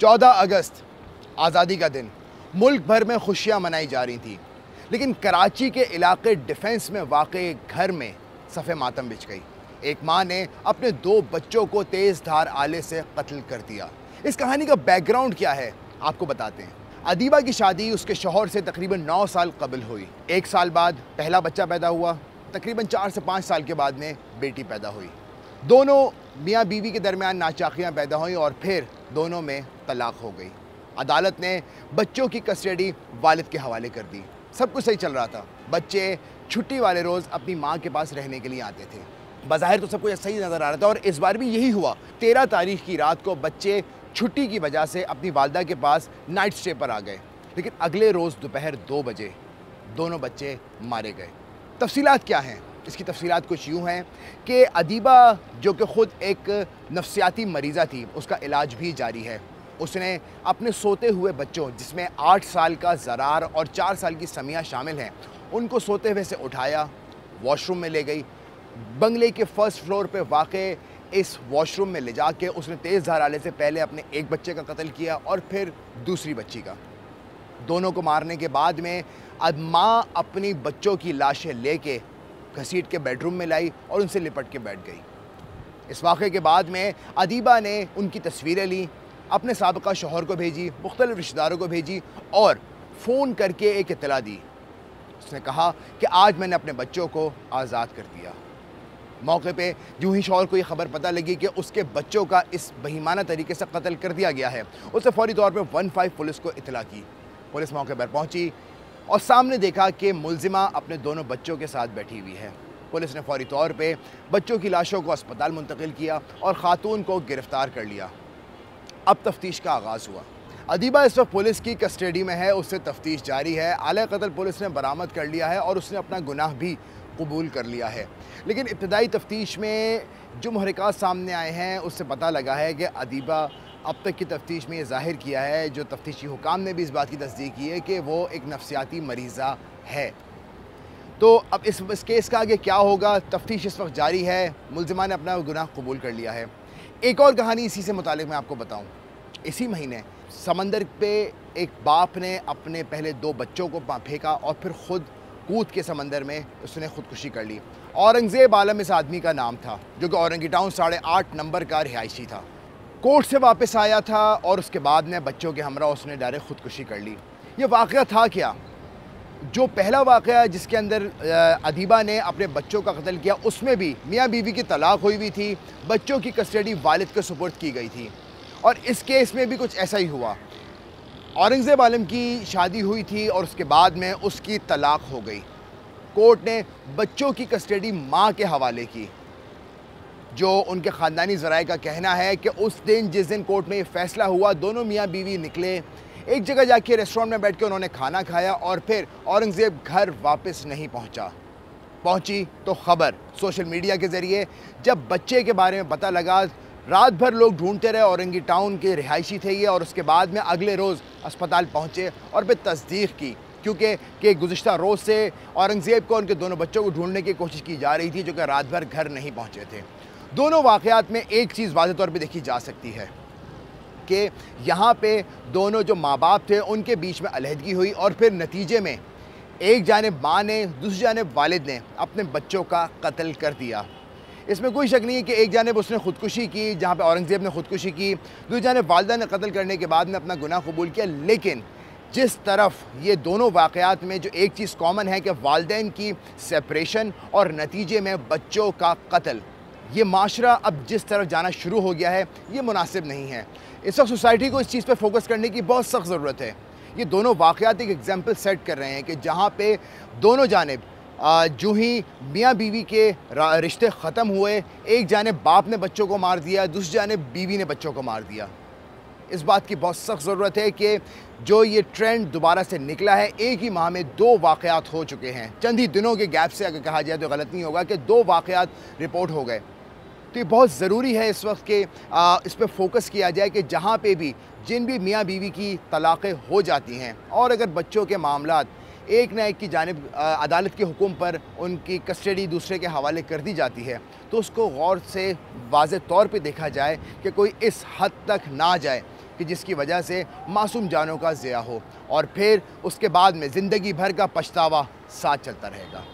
14 अगस्त आज़ादी का दिन। मुल्क भर में खुशियां मनाई जा रही थी, लेकिन कराची के इलाके डिफेंस में वाक़े घर में सफ़े मातम बिछ गई। एक माँ ने अपने 2 बच्चों को तेज़ धार आले से कत्ल कर दिया। इस कहानी का बैकग्राउंड क्या है आपको बताते हैं। अदीबा की शादी उसके शौहर से तकरीबन 9 साल कबल हुई। 1 साल बाद पहला बच्चा पैदा हुआ। तकरीबन 4 से 5 साल के बाद में बेटी पैदा हुई। दोनों मियाँ बीवी के दरमियान नाचाकियाँ पैदा हुई और फिर दोनों में तलाक हो गई। अदालत ने बच्चों की कस्टडी वालिद के हवाले कर दी। सब कुछ सही चल रहा था। बच्चे छुट्टी वाले रोज़ अपनी माँ के पास रहने के लिए आते थे। बज़ाहिर तो सब कुछ सही नज़र आ रहा था और इस बार भी यही हुआ। 13 तारीख की रात को बच्चे छुट्टी की वजह से अपनी वालदा के पास नाइट स्टे पर आ गए, लेकिन अगले रोज़ दोपहर 2 बजे दोनों बच्चे मारे गए। तफसीलात क्या हैं? इसकी तफसीलात कुछ यूँ हैं कि अदीबा जो कि ख़ुद एक नफ्सियाती मरीज़ा थी, उसका इलाज भी जारी है। उसने अपने सोते हुए बच्चों, जिसमें 8 साल का ज़रार और 4 साल की समिया शामिल हैं, उनको सोते हुए से उठाया, वॉशरूम में ले गई। बंगले के फर्स्ट फ्लोर पे वाक़े इस वॉशरूम में ले जाके उसने तेज़ धार आले से पहले अपने एक बच्चे का कत्ल किया और फिर दूसरी बच्ची का। दोनों को मारने के बाद में अब माँ अपनी बच्चों की लाशें लेके घसीट के बेडरूम में लाई और उनसे लिपट के बैठ गई। इस वाक़े के बाद में अदीबा ने उनकी तस्वीरें ली, अपने साबिक़ा शौहर को भेजी, मुख्तलिफ़ रिश्तेदारों को भेजी और फ़ोन करके एक इत्तला दी। उसने कहा कि आज मैंने अपने बच्चों को आज़ाद कर दिया। मौके पे यूँ ही शौहर को ये खबर पता लगी कि उसके बच्चों का इस बहीमाना तरीके से कत्ल कर दिया गया है। उसने फौरी तौर पे 15 पुलिस को इत्तला की। पुलिस मौके पर पहुंची और सामने देखा कि मुलजिमा अपने दोनों बच्चों के साथ बैठी हुई है। पुलिस ने फौरी तौर पे बच्चों की लाशों को अस्पताल मुंतकिल किया और ख़ातून को गिरफ़्तार कर लिया। अब तफ्तीश का आगाज़ हुआ। अदीबा इस वक्त पुलिस की कस्टडी में है, उससे तफ्तीश जारी है। आले कत्ल पुलिस ने बरामद कर लिया है और उसने अपना गुनाह भी कबूल कर लिया है। लेकिन इब्तदाई तफ्तीश में जो महरिकात सामने आए हैं उससे पता लगा है कि अदीबा अब तक की तफ्तीश में ये ज़ाहिर किया है, जो तफ्तीशी हुकाम ने भी इस बात की तस्दीक की है कि वो एक नफ्सियाती मरीज़ा है। तो अब इस केस का आगे क्या होगा, तफ्तीश इस वक्त जारी है। मुलजिमा ने अपना गुनाह कबूल कर लिया है। एक और कहानी इसी से मुतालिक मैं आपको बताऊँ। इसी महीने समंदर पे एक बाप ने अपने पहले 2 बच्चों को फेंका और फिर ख़ुद कूद के समंदर में उसने ख़ुदकुशी कर ली। औरंगज़ेब आलम इस आदमी का नाम था, जो कि औरंगी टाउन 8.5 नंबर का रिहायशी था। कोर्ट से वापस आया था और उसके बाद में बच्चों के हमरा उसने डायरेक्ट ख़ुदकुशी कर ली। ये वाक़या था क्या? जो पहला वाक़या जिसके अंदर अदीबा ने अपने बच्चों का कत्ल किया, उसमें भी मियाँ बीवी की तलाक हुई थी, बच्चों की कस्टडी वालिद के सुपुर्द की गई थी। और इस केस में भी कुछ ऐसा ही हुआ। औरंगज़ेब आलम की शादी हुई थी और उसके बाद में उसकी तलाक हो गई। कोर्ट ने बच्चों की कस्टडी माँ के हवाले की। जो उनके ख़ानदानी ज़राए का कहना है कि उस दिन जिस दिन कोर्ट में ये फ़ैसला हुआ, दोनों मियाँ बीवी निकले, एक जगह जाके रेस्टोरेंट में बैठ के उन्होंने खाना खाया और फिर औरंगज़ेब घर वापस नहीं पहुँची तो ख़बर सोशल मीडिया के ज़रिए जब बच्चे के बारे में पता लगा, रात भर लोग ढूंढते रहे। औरंगी टाउन के रिहायशी थे ये और उसके बाद में अगले रोज़ अस्पताल पहुँचे और फिर तस्दीक की, क्योंकि गुज़िश्ता रोज़ से औरंगज़ेब को उनके दोनों बच्चों को ढूंढने की कोशिश की जा रही थी, जो कि रात भर घर नहीं पहुँचे थे। दोनों वाक़यात में एक चीज़ वाज़ेह तौर पे देखी जा सकती है कि यहाँ पे दोनों जो माँ बाप थे उनके बीच में अलहदगी हुई और फिर नतीजे में एक जानिब माँ ने, दूसरी जानिब वालिद ने अपने बच्चों का कत्ल कर दिया। इसमें कोई शक नहीं है कि एक जानिब उसने ख़ुदकुशी की, जहाँ पे औरंगज़ेब ने ख़ुदकुशी की, दूसरी जानिब वालिदा ने कत्ल करने के बाद में अपना गुनाह कबूल किया। लेकिन जिस तरफ ये दोनों वाक़यात में जो एक चीज़ कॉमन है कि वालिदैन की सेपरेशन और नतीजे में बच्चों का कत्ल, ये माशरा अब जिस तरफ जाना शुरू हो गया है ये मुनासिब नहीं है। इस वक्त सोसाइटी को इस चीज़ पर फोकस करने की बहुत सख्त ज़रूरत है। ये दोनों वाक़यात एक एग्जाम्पल सेट कर रहे हैं कि जहाँ पे दोनों जानिब जो ही मियाँ बीवी के रिश्ते ख़त्म हुए, एक जानिब बाप ने बच्चों को मार दिया, दूसरी जानिब बीवी ने बच्चों को मार दिया। इस बात की बहुत सख्त ज़रूरत है कि जो ये ट्रेंड दोबारा से निकला है, एक ही माह में 2 वाक़यात हो चुके हैं। चंद ही दिनों के गैप से अगर कहा जाए तो गलत नहीं होगा कि 2 वाक़यात रिपोर्ट हो गए। तो ये बहुत ज़रूरी है इस वक्त के इस पर फोकस किया जाए कि जहाँ पे भी जिन भी मियाँ बीवी की तलाक़ें हो जाती हैं और अगर बच्चों के मामलात एक न एक की जानिब अदालत के हुक्म पर उनकी कस्टडी दूसरे के हवाले कर दी जाती है, तो उसको गौर से वाज़ेह तौर पे देखा जाए कि कोई इस हद तक ना जाए कि जिसकी वजह से मासूम जानों का ज़िया हो और फिर उसके बाद में ज़िंदगी भर का पछतावा साथ चलता रहेगा।